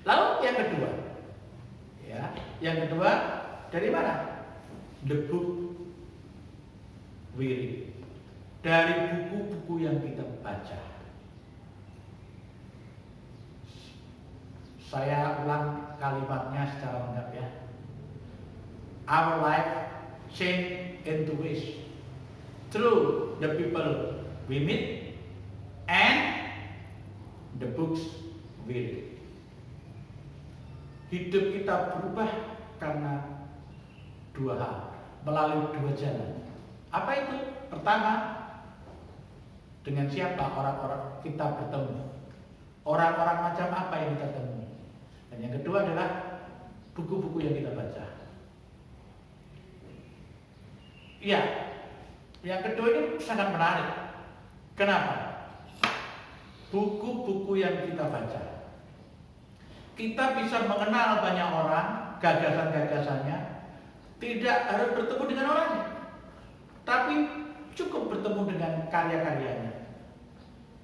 Lalu yang kedua, ya, yang kedua dari mana? The book we read. Dari buku-buku yang kita baca. Saya ulang kalimatnya secara lengkap ya. Our life change in two ways. Through the people we meet and the books we read. Hidup kita berubah karena dua hal, melalui dua jalan. Apa itu? Pertama, dengan siapa orang-orang kita bertemu. Orang-orang macam apa yang kita temui. Dan yang kedua adalah buku-buku yang kita baca. Iya, yang kedua ini sangat menarik. Kenapa? Buku-buku yang kita baca. Kita bisa mengenal banyak orang, gagasan-gagasannya. Tidak harus bertemu dengan orangnya, tapi cukup bertemu dengan karya-karyanya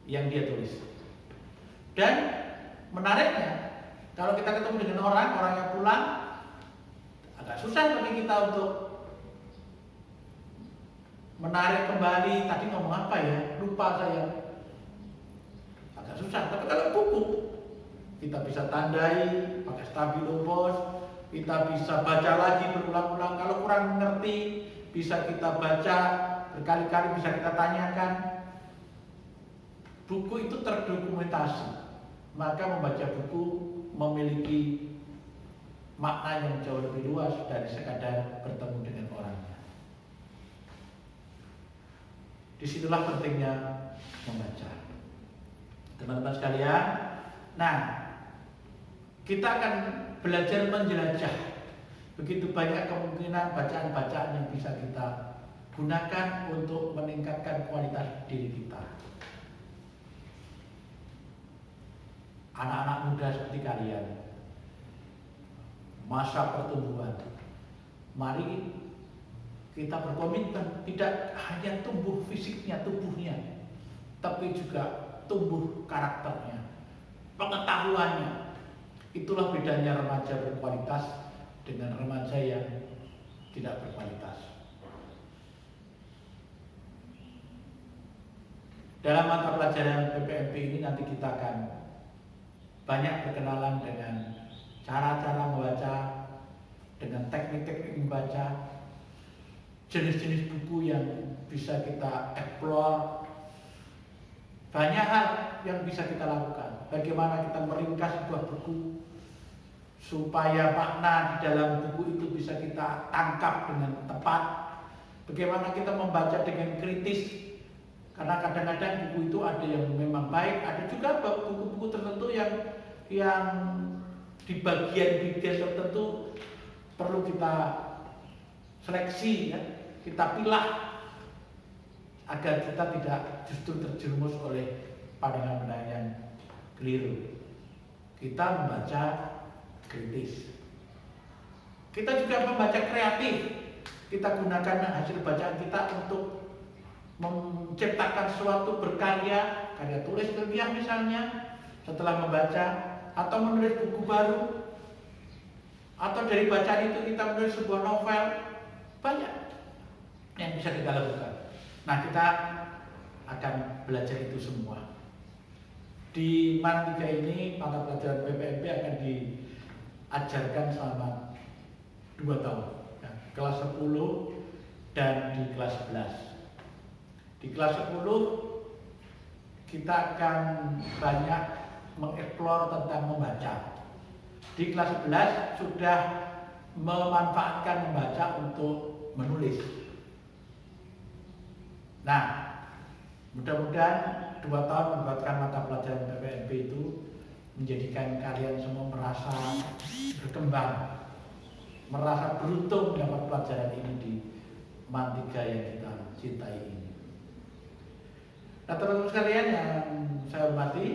yang dia tulis. Dan menariknya, kalau kita ketemu dengan orang yang pulang, agak susah bagi kita untuk menarik kembali. Tadi ngomong apa ya? Lupa saya. Agak susah. Tapi kalau buku, kita bisa tandai pakai stabilo pos, kita bisa baca lagi berulang-ulang. Kalau kurang mengerti, bisa kita baca berkali-kali, bisa kita tanyakan. Buku itu terdokumentasi. Maka membaca buku memiliki makna yang jauh lebih luas dari sekadar bertemu dengan orangnya. Disitulah pentingnya membaca. Teman-teman sekalian, nah, kita akan belajar menjelajah. Begitu banyak kemungkinan bacaan-bacaan yang bisa kita gunakan untuk meningkatkan kualitas diri kita. Anak-anak muda seperti kalian, masa pertumbuhan, mari kita berkomitmen tidak hanya tumbuh fisiknya, tubuhnya, tapi juga tumbuh karakternya, pengetahuannya. Itulah bedanya remaja berkualitas dengan remaja yang tidak berkualitas. Dalam mata pelajaran PPMP ini nanti kita akan banyak berkenalan dengan cara-cara membaca, dengan teknik-teknik membaca, jenis-jenis buku yang bisa kita explore. Banyak hal yang bisa kita lakukan. Bagaimana kita meringkas sebuah buku supaya makna di dalam buku itu bisa kita tangkap dengan tepat. Bagaimana kita membaca dengan kritis. Karena kadang-kadang buku itu ada yang memang baik, ada juga buku-buku tertentu yang di bagian-bagian tertentu perlu kita seleksi, ya, kita pilah agar kita tidak justru terjerumus oleh pandangan-pandangan yang keliru. Kita membaca kritis. Kita juga membaca kreatif. Kita gunakan hasil bacaan kita untuk menciptakan suatu berkarya, karya tulis ilmiah misalnya, setelah membaca, atau menulis buku baru, atau dari bacaan itu kita menulis sebuah novel. Banyak yang bisa kita lakukan. Nah, kita akan belajar itu semua. Di MAN 3 ini, mata pelajaran PPMP akan diajarkan selama 2 tahun, ya, kelas 10 dan di kelas 11. Di kelas 10 kita akan banyak mengeksplor tentang membaca. Di kelas 11 sudah memanfaatkan membaca untuk menulis. Nah, mudah-mudahan 2 tahun membuatkan mata pelajaran PPMP itu menjadikan kalian semua merasa berkembang, merasa beruntung dapat pelajaran ini di MAN 3 yang kita cintai ini. Nah, teman-teman sekalian yang saya hormati,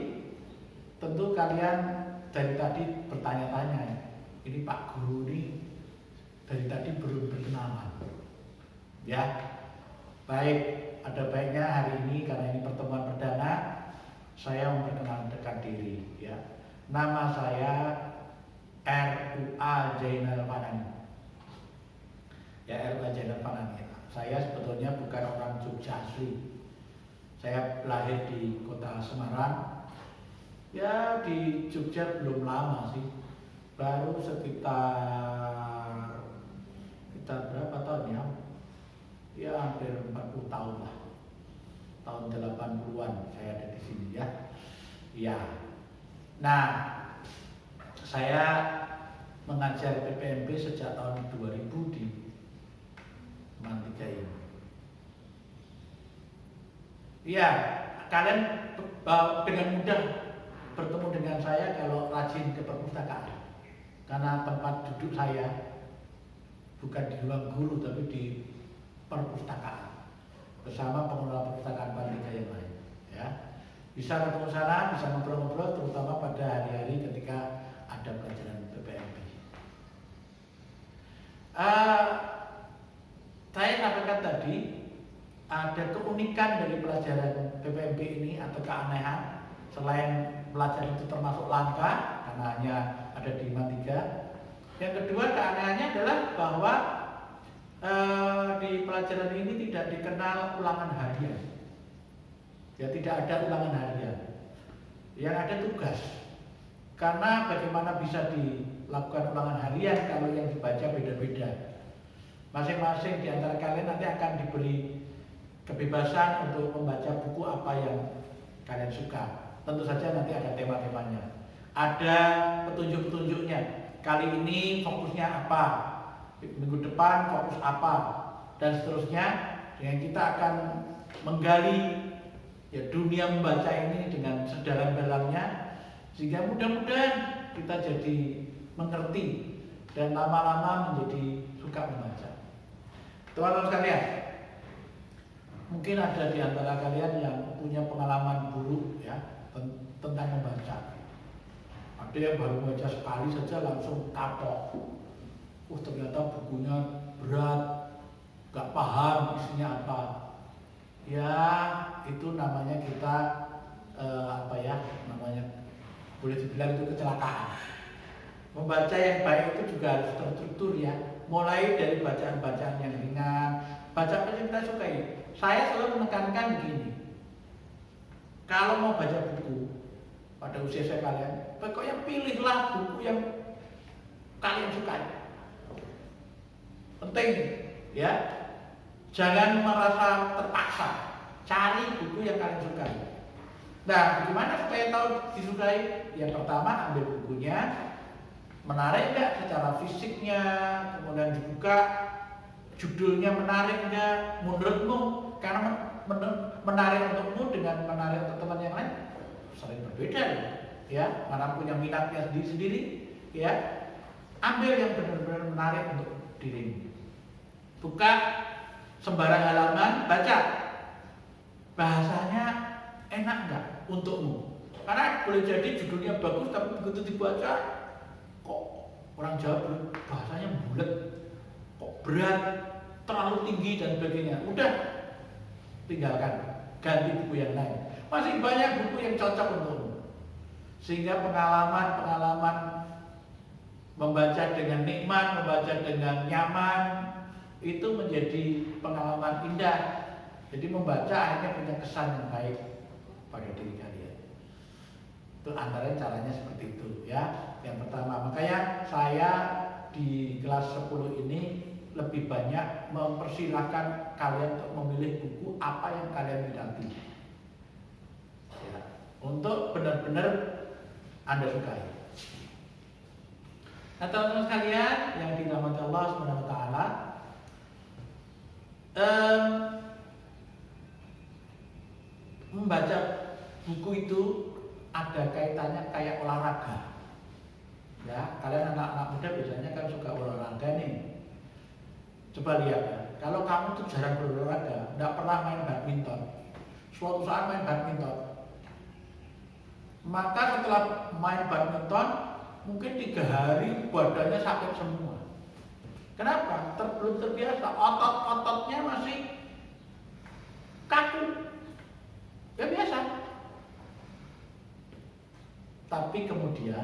tentu kalian dari tadi bertanya-tanya, ini Pak Guru ini dari tadi belum berkenalan. Ya, baik, ada baiknya hari ini karena ini pertemuan perdana, saya memperkenalkan diri. Ya, Nama saya RUA Zainal Fanani. Ya, RUA Zainal Fanani. Saya sebetulnya bukan orang Jogja asli. Saya lahir di kota Semarang. Ya, di Jogja belum lama sih. Baru sekitar berapa tahun ya? Ya hampir 40 tahun lah. Tahun 80-an saya ada di sini ya. Ya. Nah, saya mengajar PPMP sejak tahun 2000 di Mantiga ini. Ya, kalian dengan mudah bertemu dengan saya kalau rajin ke perpustakaan. Karena tempat duduk saya bukan di ruang guru tapi di perpustakaan bersama pengelola perpustakaan Mantiga yang lain. Ya, bisa ketemu sana, bisa ngobrol-ngobrol, terutama pada hari-hari ketika ada pelajaran PPMP. Saya sampaikan tadi ada keunikan dari pelajaran PPMP ini atau keanehan. Selain pelajaran itu termasuk langka karena hanya ada di Mantiga. Yang kedua keanehannya adalah bahwa di pelajaran ini tidak dikenal ulangan harian. Ya, tidak ada ulangan harian. Yang ada tugas. Karena bagaimana bisa dilakukan ulangan harian kalau yang dibaca beda-beda. Masing-masing di antara kalian nanti akan diberi kebebasan untuk membaca buku apa yang kalian suka. Tentu saja nanti ada tema-temanya. Ada petunjuk-petunjuknya. Kali ini fokusnya apa? Minggu depan fokus apa? Dan seterusnya. Dengan kita akan menggali ya dunia membaca ini dengan sedalam-dalamnya, sehingga mudah-mudahan kita jadi mengerti dan lama-lama menjadi suka membaca. Teman-teman sekalian, mungkin ada di antara kalian yang punya pengalaman buruk ya tentang membaca. Ada yang baru membaca sekali saja langsung kapok. Ternyata bukunya berat, gak paham isinya apa. Ya, itu namanya kita boleh dibilang itu kecelakaan. Membaca yang baik itu juga harus terstruktur ya. Mulai dari bacaan-bacaan yang ringan, bacaan yang kita sukai. Saya selalu menekankan begini. Kalau mau baca buku pada usia saya kalian, pokoknya pilihlah buku yang kalian sukai. Penting ya. Jangan merasa terpaksa. Cari buku yang kalian sukai. Nah, bagaimana supaya tahu disukai? Yang pertama, ambil bukunya, menarik nggak secara fisiknya, kemudian dibuka, judulnya menarik nggak menurutmu? Karena menarik untukmu dengan menarik untuk teman yang lain sering berbeda, ya. Mana punya minatnya sendiri-sendiri, ya. Ambil yang benar-benar menarik untuk dirimu. Buka sembarang halaman, baca. Bahasanya enak nggak untukmu? Karena boleh jadi judulnya bagus, tapi begitu dibaca, kok orang Jawa bahasanya bulat, kok berat, terlalu tinggi dan sebagainya. Udah, tinggalkan, ganti buku yang lain. Masih banyak buku yang cocok untukmu. Sehingga pengalaman membaca dengan nikmat, membaca dengan nyaman, itu menjadi pengalaman indah. Jadi membaca akhirnya punya kesan yang baik pada diri kalian. Itu antara caranya seperti itu ya. Yang pertama, makanya saya di kelas 10 ini lebih banyak mempersilahkan kalian untuk memilih buku apa yang kalian minati ya, untuk benar-benar Anda sukai. Nah, teman-teman sekalian yang dirahmati Allah Subhanahu wa taala, membaca buku itu ada kaitannya kayak olahraga. Ya, kalian anak-anak muda biasanya kan suka olahraga nih. Coba lihat ya, kalau kamu tuh jarang berolahraga, tidak pernah main badminton, suatu saat main badminton, maka setelah main badminton mungkin 3 hari badannya sakit semua. Kenapa? Belum terbiasa, otot-ototnya masih kaku. Ya biasa. Tapi kemudian